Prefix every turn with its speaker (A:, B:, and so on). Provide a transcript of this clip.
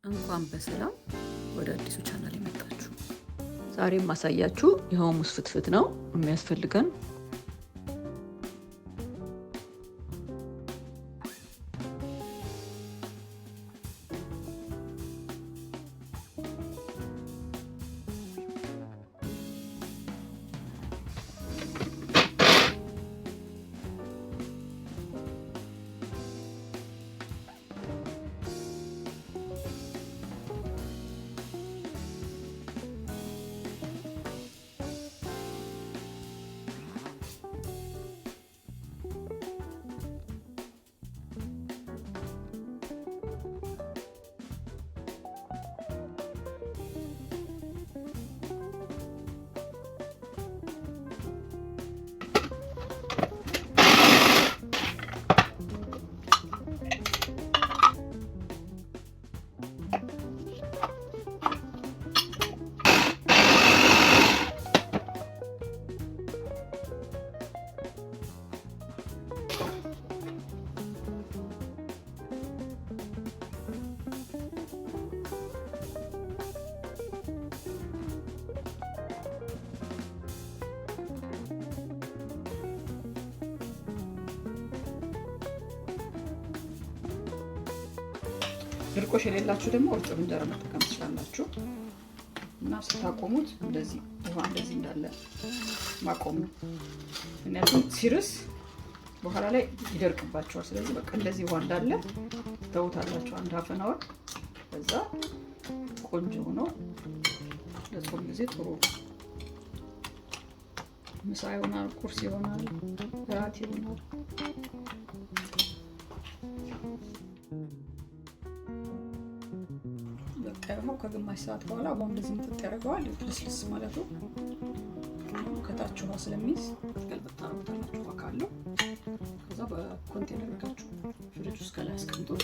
A: እንኳን በሰላም ወደ አዲሱ ቻናል የመጣችሁ።
B: ዛሬ ማሳያችሁ የሐሙስ ፍትፍት ነው የሚያስፈልገን።
C: ድርቆሽ የሌላችሁ ደግሞ እርጥብ እንጀራ መጠቀም ትችላላችሁ እና ስታቆሙት እንደዚህ ውሃ እንደዚህ እንዳለ ማቆም ነው። ምክንያቱም ሲርስ በኋላ ላይ ይደርቅባቸዋል። ስለዚህ በቃ እንደዚህ ውሃ እንዳለ ተውታላችሁ አንድ ሀፈናው። ከዛ ቆንጆ ሆኖ ለጾም ጊዜ ጥሩ ምሳ ይሆናል፣ ቁርስ ይሆናል፣ እራት ይሆናል። ደግሞ ከግማሽ ሰዓት በኋላ ውሃ እንደዚህ ምጥጥ ያደርገዋል። ልስልስ ማለቱ ከታች ውሃ ስለሚይዝ ገልበጥ ታደርጉታላችሁ ውሃ ካለው። ከዛ በኮንቴነር አድርጋችሁ ፍሪጅ ውስጥ ከላይ አስቀምጡት።